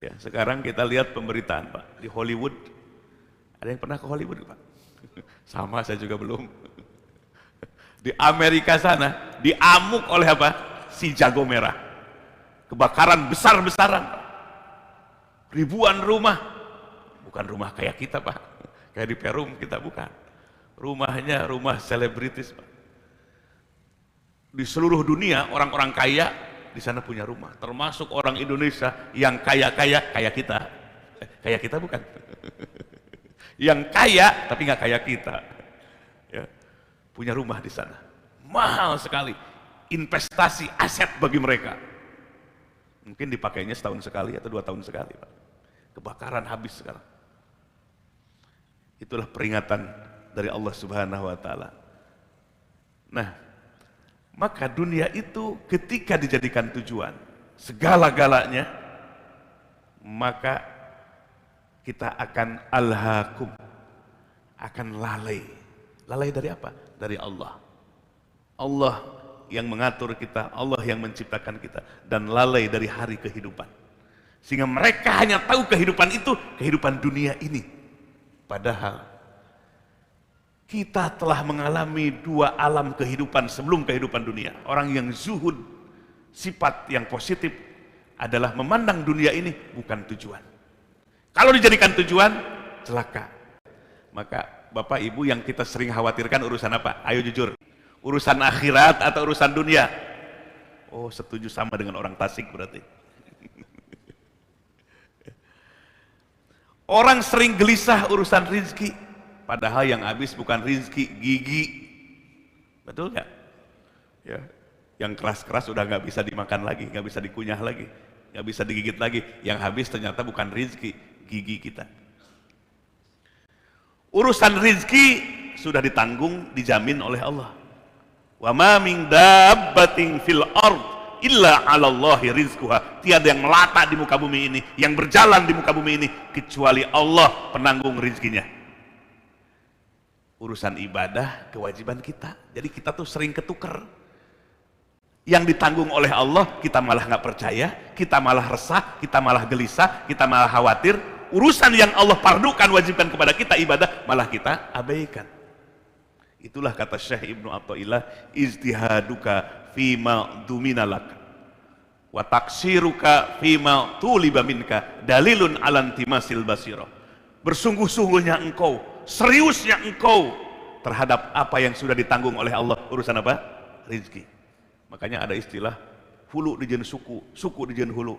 Ya, sekarang kita lihat pemberitaan Pak, di Hollywood. Ada yang pernah ke Hollywood Pak? Sama, saya juga belum. Di Amerika sana, diamuk oleh apa? Si jago merah. Kebakaran besar-besaran. Ribuan rumah. Bukan rumah kayak kita Pak. Kayak di Perum kita bukan. Rumahnya rumah selebritis Pak. Di seluruh dunia orang-orang kaya di sana punya rumah, termasuk orang Indonesia yang kaya-kaya kayak kita. Kayak kita bukan. Yang kaya tapi nggak kayak kita. Ya, punya rumah di sana. Mahal sekali. Investasi aset bagi mereka. Mungkin dipakainya setahun sekali atau 2 tahun sekali, Pak. Kebakaran habis sekarang. Itulah peringatan dari Allah Subhanahu wa taala. Nah, maka dunia itu ketika dijadikan tujuan segala-galanya, maka kita akan alhaakum, akan lalai. Lalai dari apa? Dari Allah. Allah yang mengatur kita, Allah yang menciptakan kita, dan lalai dari hari kehidupan. Sehingga mereka hanya tahu kehidupan itu, kehidupan dunia ini. Padahal kita telah mengalami 2 alam kehidupan sebelum kehidupan dunia. Orang yang zuhud, sifat yang positif adalah memandang dunia ini bukan tujuan. Kalau dijadikan tujuan, celaka. Maka Bapak Ibu yang kita sering khawatirkan urusan apa? Ayo jujur. Urusan akhirat atau urusan dunia? Oh, setuju sama dengan orang Tasik berarti. Orang sering gelisah urusan rizki, padahal yang habis bukan rizki, gigi. Betul nggak? Ya, yang keras-keras udah nggak bisa dimakan lagi, nggak bisa dikunyah lagi, nggak bisa digigit lagi. Yang habis ternyata bukan rizki, gigi kita. Urusan rizki sudah ditanggung, dijamin oleh Allah. Wa ma min dabbatin fil ard illa 'alallahi rizquha. Tiada yang melata di muka bumi ini, yang berjalan di muka bumi ini kecuali Allah penanggung rizkinya. Urusan ibadah kewajiban kita. Jadi kita tuh sering ketuker. Yang ditanggung oleh Allah kita malah nggak percaya, kita malah resah, kita malah gelisah, kita malah khawatir. Urusan yang Allah pardukan, wajibkan kepada kita ibadah, malah kita abaikan. Itulah kata Syekh Ibnu Athaillah, ijtihaduka fima duminalak wa taksiruka fima tuliba minka dalilun alantimasil basiro. Bersungguh-sungguhnya engkau, seriusnya engkau terhadap apa yang sudah ditanggung oleh Allah. Urusan apa? Rizki. Makanya ada istilah hulu dijen suku, suku dijen hulu.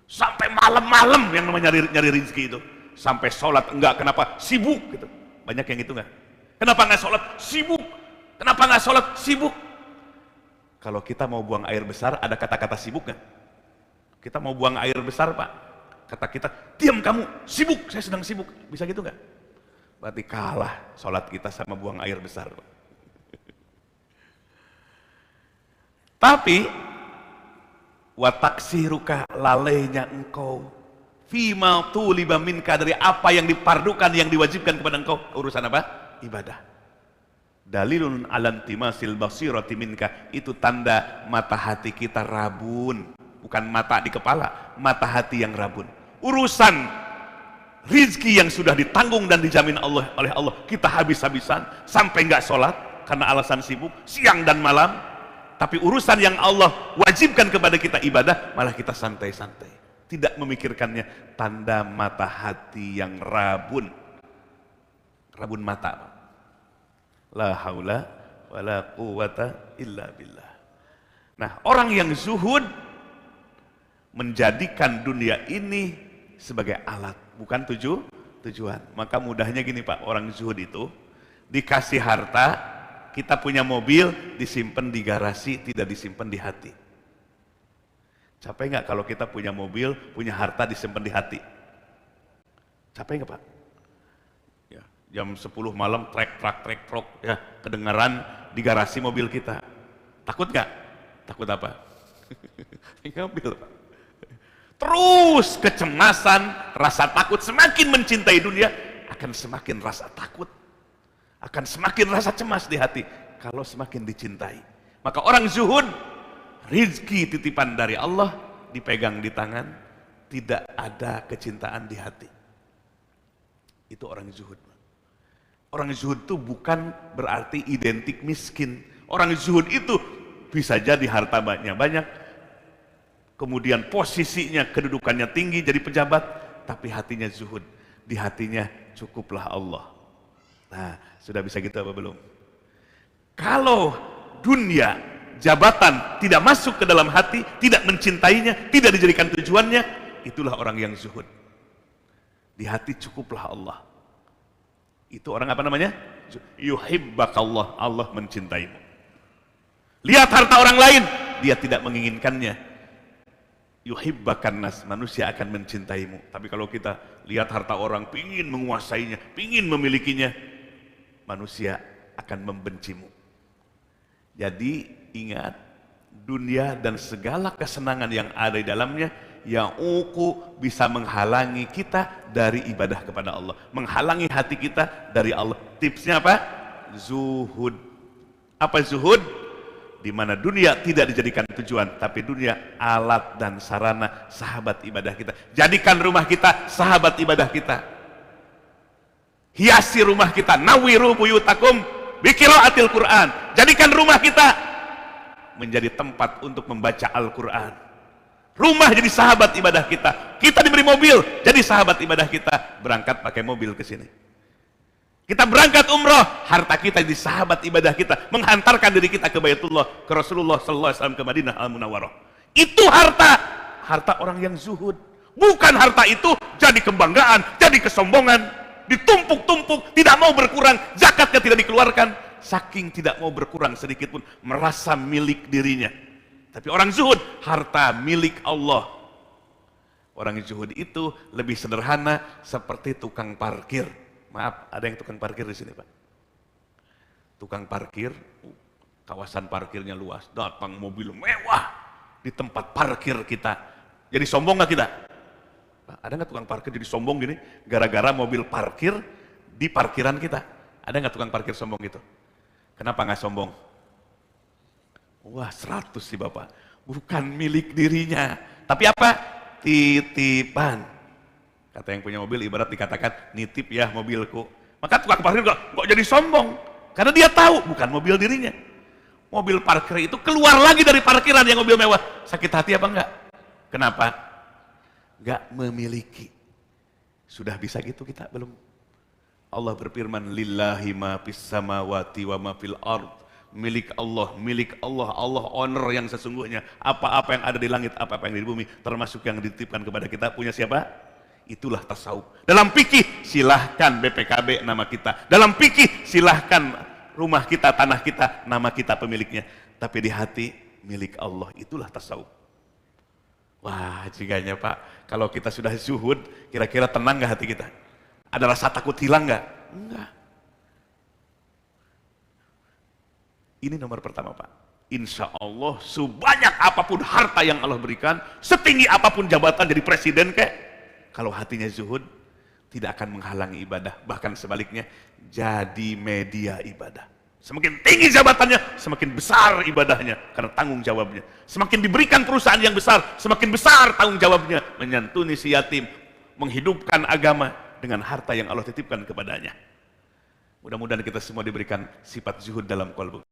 Sampai malam-malam yang namanya nyari rizki itu, sampai sholat enggak, kenapa? Sibuk gitu. Banyak yang itu enggak? Kenapa nggak sholat? Sibuk. Kenapa nggak sholat? Sibuk. Kalau kita mau buang air besar, ada kata-kata sibuk nggak? Kita mau buang air besar Pak, kata kita, diam kamu, sibuk, saya sedang sibuk. Bisa gitu nggak? Berarti kalah sholat kita sama buang air besar Pak. Tapi wataksiruka, lalainya engkau fima tuliba minka, dari apa yang dipardukan, yang diwajibkan kepada engkau. Urusan apa? Ibadah. Dalilun alantimasil basirati minka, itu tanda mata hati kita rabun. Bukan mata di kepala, mata hati yang rabun. Urusan rizki yang sudah ditanggung dan dijamin Allah oleh Allah, kita habis-habisan sampai nggak sholat karena alasan sibuk siang dan malam. Tapi urusan yang Allah wajibkan kepada kita ibadah, malah kita santai-santai, tidak memikirkannya. Tanda mata hati yang rabun. Rabun mata. La haula wala quwata illa billah. Nah, orang yang zuhud menjadikan dunia ini sebagai alat, bukan tujuan. Maka mudahnya gini Pak, orang zuhud itu dikasih harta, kita punya mobil disimpan di garasi, tidak disimpan di hati. Capek nggak kalau kita punya mobil, punya harta disimpan di hati? Capek nggak Pak? Ya, jam 10 malam trek ya, kedengaran di garasi mobil kita. Takut nggak? Takut apa? Ngambil Pak. Terus kecemasan, rasa takut, semakin mencintai dunia akan semakin rasa takut, akan semakin rasa cemas di hati kalau semakin dicintai. Maka orang zuhud, rizki titipan dari Allah dipegang di tangan, tidak ada kecintaan di hati. Itu orang zuhud. Orang zuhud itu bukan berarti identik miskin. Orang zuhud itu bisa jadi harta banyak, kemudian posisinya, kedudukannya tinggi jadi pejabat, tapi hatinya zuhud. Di hatinya cukuplah Allah. Nah, sudah bisa gitu apa belum? Kalau dunia, jabatan tidak masuk ke dalam hati, tidak mencintainya, tidak dijadikan tujuannya, itulah orang yang zuhud. Di hati cukuplah Allah. Itu orang apa namanya? Yuhibbakallah, Allah mencintaimu. Lihat harta orang lain, dia tidak menginginkannya. Yuhibbakan nas, manusia akan mencintaimu. Tapi kalau kita lihat harta orang, pingin menguasainya, pingin memilikinya, manusia akan membencimu. Jadi ingat, dunia dan segala kesenangan yang ada di dalamnya, yang bisa menghalangi kita dari ibadah kepada Allah, menghalangi hati kita dari Allah. Tipsnya apa? Zuhud. Apa zuhud? Di mana dunia tidak dijadikan tujuan, tapi dunia alat dan sarana sahabat ibadah kita. Jadikan rumah kita sahabat ibadah kita. Hiasi rumah kita, nawiru buyutakum biqiraatil Quran. Jadikan rumah kita menjadi tempat untuk membaca Al-Quran. Rumah jadi sahabat ibadah kita. Kita diberi mobil, jadi sahabat ibadah kita. Berangkat pakai mobil ke sini. Kita berangkat umroh, harta kita jadi sahabat ibadah kita, menghantarkan diri kita ke Baitullah, ke Rasulullah sallallahu alaihi wasallam, ke Madinah Al-Munawwarah. Itu harta orang yang zuhud. Bukan harta itu jadi kebanggaan, jadi kesombongan, ditumpuk-tumpuk, tidak mau berkurang, zakatnya tidak dikeluarkan, saking tidak mau berkurang sedikit pun, merasa milik dirinya. Tapi orang zuhud, harta milik Allah. Orang zuhud itu lebih sederhana, seperti tukang parkir. Maaf, ada yang tukang parkir di sini, Pak? Tukang parkir, kawasan parkirnya luas, datang mobil mewah di tempat parkir kita. Jadi sombong nggak kita? Pak, ada nggak tukang parkir jadi sombong gini, gara-gara mobil parkir di parkiran kita? Ada nggak tukang parkir sombong gitu? Kenapa nggak sombong? Wah, 100 sih Bapak. Bukan milik dirinya, tapi apa? Titipan. Kata yang punya mobil, ibarat dikatakan, nitip ya mobilku. Maka tukang parkir kok jadi sombong, karena dia tahu bukan mobil dirinya. Mobil parkir itu keluar lagi dari parkiran yang mobil mewah. Sakit hati apa enggak? Kenapa? Enggak memiliki. Sudah bisa gitu kita belum? Allah berfirman, lillahi ma fis samawati wa ma fil ard. Milik Allah, Allah owner yang sesungguhnya. Apa-apa yang ada di langit, apa-apa yang di bumi, termasuk yang dititipkan kepada kita, punya siapa? Itulah tasawuf. Dalam fikih silahkan BPKB nama kita. Dalam fikih silahkan rumah kita, tanah kita, nama kita pemiliknya. Tapi di hati milik Allah, itulah tasawuf. Wah, jiganya Pak, kalau kita sudah zuhud, kira-kira tenang nggak hati kita? Ada rasa takut hilang nggak? Enggak. Ini nomor pertama Pak. Insya Allah sebanyak apapun harta yang Allah berikan, setinggi apapun jabatan jadi presiden kayak, kalau hatinya zuhud, tidak akan menghalangi ibadah. Bahkan sebaliknya, jadi media ibadah. Semakin tinggi jabatannya, semakin besar ibadahnya, karena tanggung jawabnya. Semakin diberikan perusahaan yang besar, semakin besar tanggung jawabnya. Menyantuni si yatim, menghidupkan agama dengan harta yang Allah titipkan kepadanya. Mudah-mudahan kita semua diberikan sifat zuhud dalam qalbu.